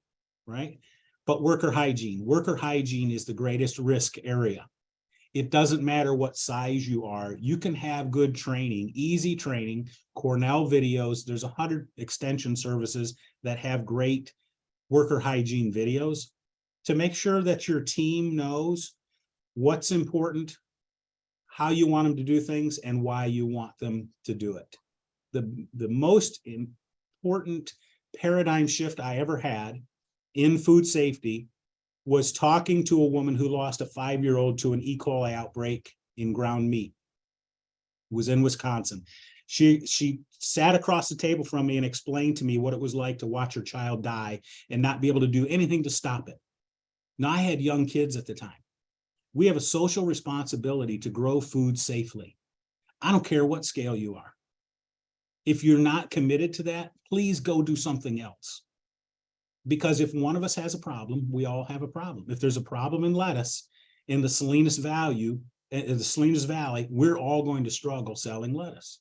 right? But worker hygiene. Worker hygiene is the greatest risk area. It doesn't matter what size you are. You can have good training, easy training, Cornell videos. There's 100 extension services that have great worker hygiene videos to make sure that your team knows what's important, how you want them to do things, and why you want them to do it. The most important paradigm shift I ever had in food safety was talking to a woman who lost a 5-year-old to an E. coli outbreak in ground meat. It was in Wisconsin. She sat across the table from me and explained to me what it was like to watch her child die and not be able to do anything to stop it. Now, I had young kids at the time. We have a social responsibility to grow food safely. I don't care what scale you are. If you're not committed to that, please go do something else. Because if one of us has a problem, we all have a problem. If there's a problem in lettuce in the Salinas Valley, we're all going to struggle selling lettuce.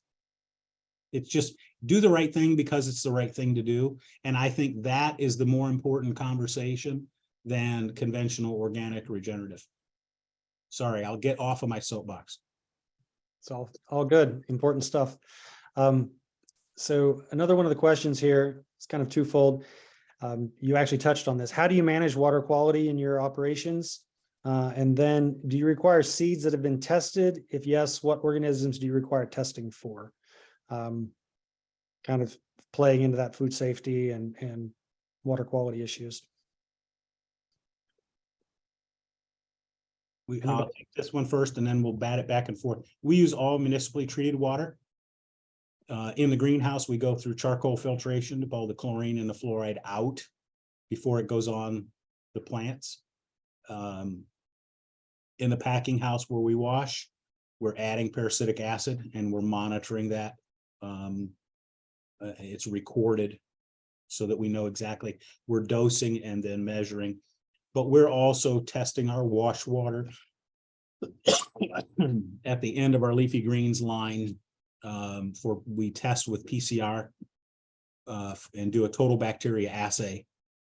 It's just do the right thing because it's the right thing to do. And I think that is the more important conversation than conventional organic regenerative. Sorry, I'll get off of my soapbox. It's all good, important stuff. So another one of the questions here is kind of twofold. You actually touched on this. How do you manage water quality in your operations? And then do you require seeds that have been tested? If yes, what organisms do you require testing for? Kind of playing into that food safety and water quality issues. I'll take this one first and then we'll bat it back and forth. We use all municipally treated water. In the greenhouse, we go through charcoal filtration to pull the chlorine and the fluoride out before it goes on the plants. In the packing house where we wash, we're adding parasitic acid and we're monitoring that. It's recorded so that we know exactly we're dosing and then measuring. But we're also testing our wash water at the end of our leafy greens line. We test with PCR and do a total bacteria assay.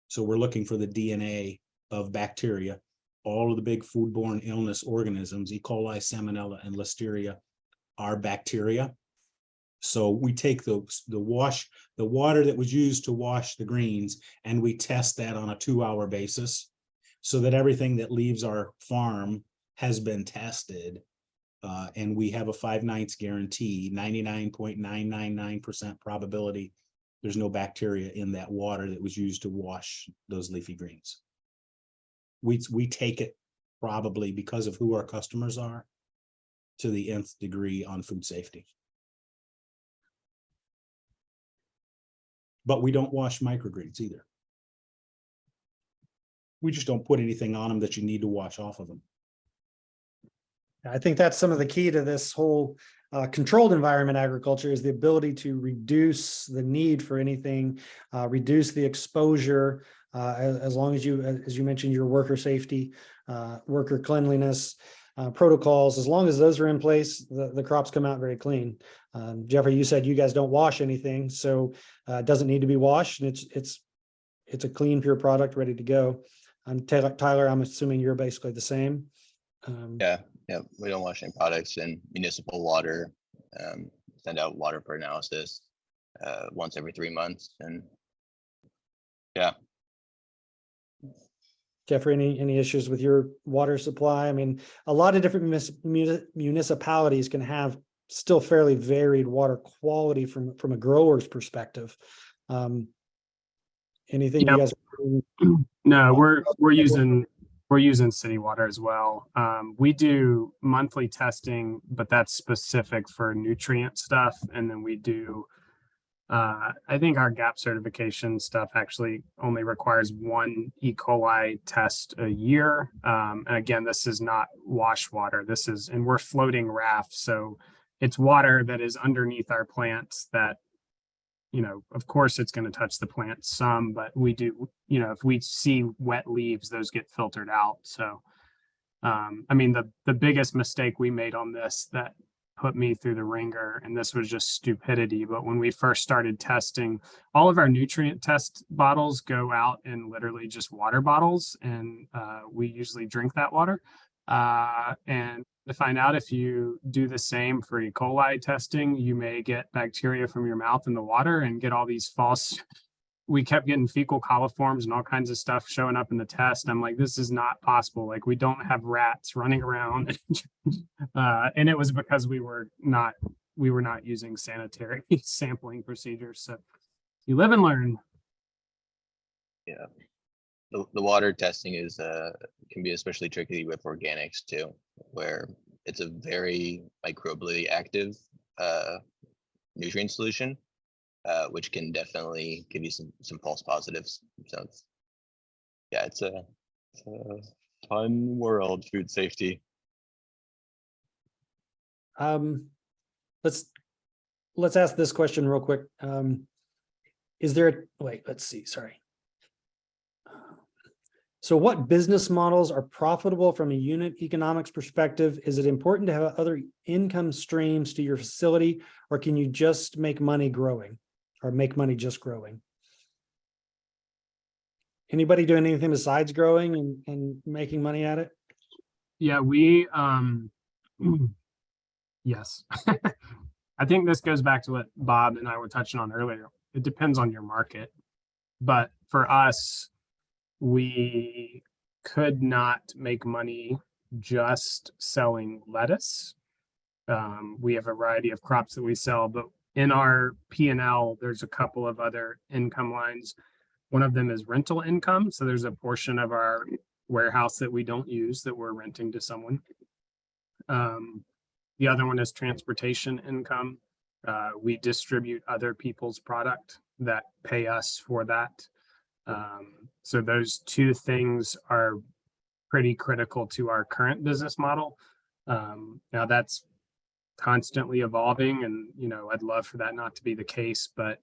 So we're looking for the DNA of bacteria. All of the big foodborne illness organisms, E. coli, Salmonella, and Listeria, are bacteria. So we take the water that was used to wash the greens, and we test that on a 2-hour basis, so that everything that leaves our farm has been tested. And we have a 5/9 guarantee, 99.999% probability there's no bacteria in that water that was used to wash those leafy greens. We take it, probably because of who our customers are, to the nth degree on food safety. But we don't wash microgreens either. We just don't put anything on them that you need to wash off of them. I think that's some of the key to this whole controlled environment agriculture, is the ability to reduce the need for anything, reduce the exposure, as long as you mentioned, your worker safety, worker cleanliness protocols, as long as those are in place, the crops come out very clean. Jeffrey, you said you guys don't wash anything, so it doesn't need to be washed, and it's a clean, pure product ready to go. Tyler, I'm assuming you're basically the same. Yeah, we don't wash any products in municipal water. Send out water for analysis once every 3 months, and yeah. Jeffrey, any issues with your water supply? I mean, a lot of different municipalities can have still fairly varied water quality from a grower's perspective. Anything you guys? No, we're using city water as well. We do monthly testing, but that's specific for nutrient stuff. And then we do, I think our GAP certification stuff actually only requires 1 E. coli test a year. And again, this is not wash water. And we're floating rafts. So it's water that is underneath our plants that, of course it's going to touch the plant some, but we do, if we see wet leaves, those get filtered out. So, I mean, the biggest mistake we made on this that put me through the ringer, and this was just stupidity, but when we first started testing, all of our nutrient test bottles go out in literally just water bottles, and we usually drink that water. And to find out, if you do the same for E. coli testing, you may get bacteria from your mouth in the water and get all these false. We kept getting fecal coliforms and all kinds of stuff showing up in the test. I'm like, this is not possible. Like, we don't have rats running around. And it was because we were not using sanitary sampling procedures. So you live and learn. Yeah. The water testing is can be especially tricky with organics too, where it's a very microbially active nutrient solution, which can definitely give you some false positives. So it's a fun world, food safety. Let's ask this question real quick. Is there let's see, sorry. So what business models are profitable from a unit economics perspective? Is it important to have other income streams to your facility, or can you just make money growing or make money just growing? Anybody doing anything besides growing and making money at it? Yeah, we yes. I think this goes back to what Bob and I were touching on earlier. It depends on your market. But for us, we could not make money just selling lettuce. We have a variety of crops that we sell, but in our P&L, there's a couple of other income lines. One of them is rental income. So there's a portion of our warehouse that we don't use that we're renting to someone. The other one is transportation income. We distribute other people's product that pay us for that. So those two things are pretty critical to our current business model. Now that's constantly evolving, and I'd love for that not to be the case, but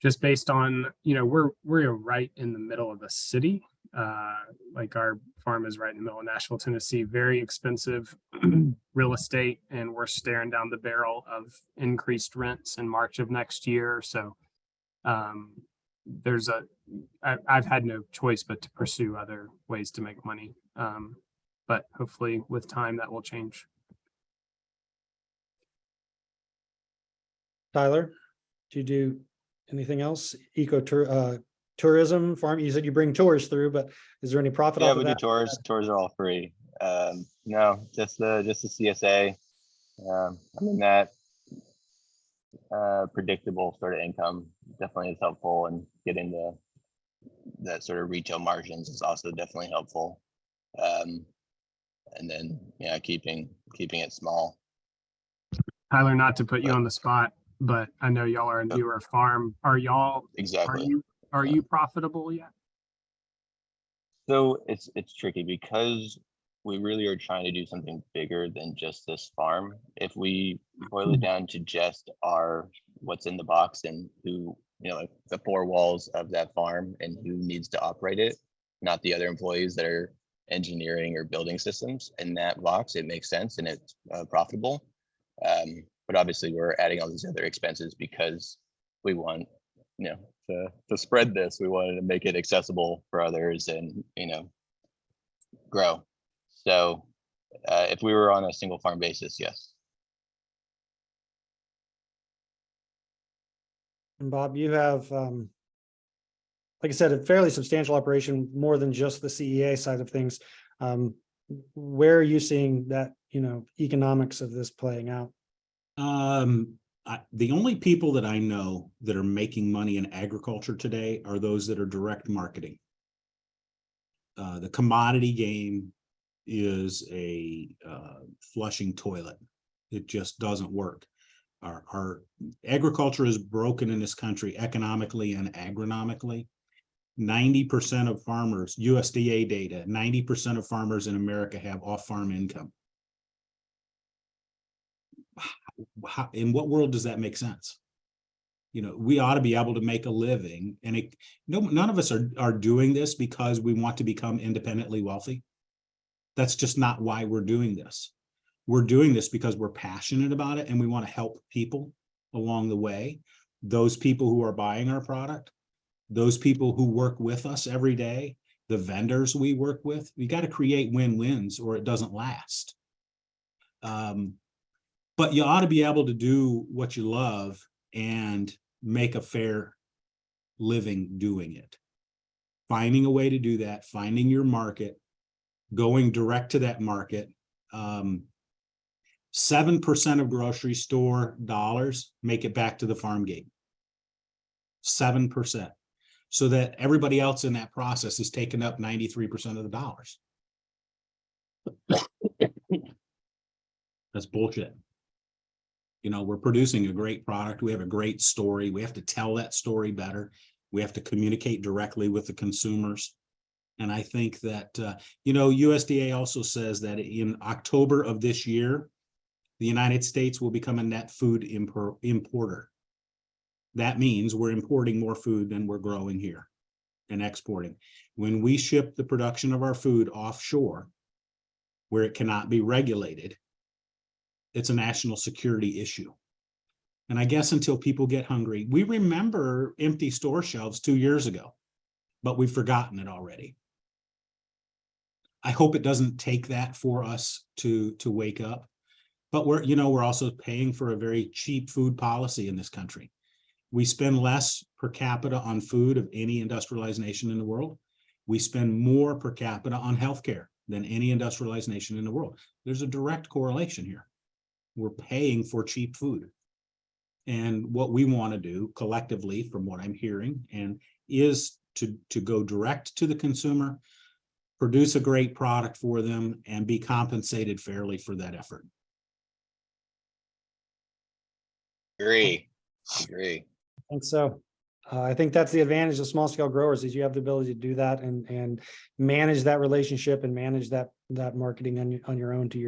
just based on we're right in the middle of a city. Like our farm is right in the middle of Nashville, Tennessee, very expensive real estate, and we're staring down the barrel of increased rents in March of next year. So I've had no choice but to pursue other ways to make money. But hopefully with time that will change. Tyler, do you do anything else? Tourism farm? You said you bring tours through, but is there any profit Yeah, off we of do that? tours. Tours are all free. No, just the CSA. I mean, that predictable sort of income definitely is helpful, and getting that sort of retail margins is also definitely helpful. And then keeping it small. Tyler, not to put you on the spot, but I know y'all are a newer farm. Are Exactly. you profitable yet? So it's tricky because we really are trying to do something bigger than just this farm. If we boil it down to just what's in the box and who, like the four walls of that farm and who needs to operate it, not the other employees that are engineering or building systems in that box, it makes sense and it's profitable. But obviously we're adding all these other expenses because we want, to spread this. We wanted to make it accessible for others and, grow. So if we were on a single farm basis, yes. And Bob, you have, like I said, a fairly substantial operation, more than just the CEA side of things. Where are you seeing that, economics of this playing out? The only people that I know that are making money in agriculture today are those that are direct marketing. The commodity game is a flushing toilet. It just doesn't work. Our agriculture is broken in this country economically and agronomically. 90% of farmers, USDA data, 90% of farmers in America have off-farm income. In what world does that make sense? We ought to be able to make a living, and none of us are doing this because we want to become independently wealthy. That's just not why we're doing this. We're doing this because we're passionate about it and we want to help people along the way. Those people who are buying our product, those people who work with us every day, the vendors we work with, we got to create win-wins or it doesn't last. But you ought to be able to do what you love and make a fair living doing it. Finding a way to do that, finding your market, going direct to that market. 7% of grocery store dollars make it back to the farm gate. 7%. So that everybody else in that process is taking up 93% of the dollars. That's bullshit. We're producing a great product. We have a great story. We have to tell that story better. We have to communicate directly with the consumers. And I think that, USDA also says that in October of this year, the United States will become a net food importer. That means we're importing more food than we're growing here. and exporting. When we ship the production of our food offshore, where it cannot be regulated, it's a national security issue. And I guess until people get hungry, we remember empty store shelves 2 years ago, but we've forgotten it already. I hope it doesn't take that for us to wake up, but we're also paying for a very cheap food policy in this country. We spend less per capita on food of any industrialized nation in the world. We spend more per capita on healthcare than any industrialized nation in the world. There's a direct correlation here. We're paying for cheap food. And what we want to do collectively, from what I'm hearing, and is to go direct to the consumer, produce a great product for them, and be compensated fairly for that effort. Agree. And so I think that's the advantage of small scale growers, is you have the ability to do that and manage that relationship and manage that marketing on your own to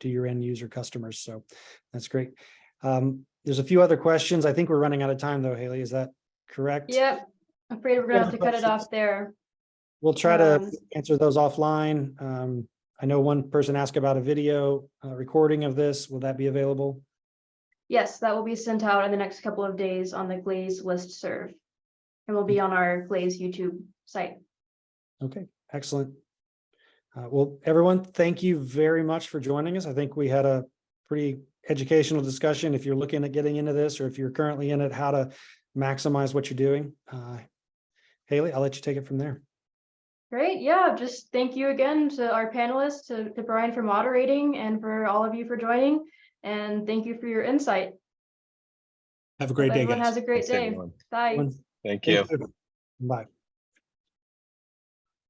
your end user customers. So that's great. There's a few other questions. I think we're running out of time though, Haley. Is that correct? Yep. I'm afraid we're gonna have to cut it off there. We'll try to answer those offline. I know one person asked about a video recording of this. Will that be available? Yes, that will be sent out in the next couple of days on the GLASE listserv, and will be on our GLASE YouTube site. Okay, excellent. Well, everyone, thank you very much for joining us. I think we had a pretty educational discussion. If you're looking at getting into this, or if you're currently in it, how to maximize what you're doing. Haley, I'll let you take it from there. Great. Yeah, just thank you again to our panelists, to Brian for moderating, and for all of you for joining. And thank you for your insight. Have a great day, Everyone guys. has a great Thanks, day. everyone. Bye. Thank you. Bye.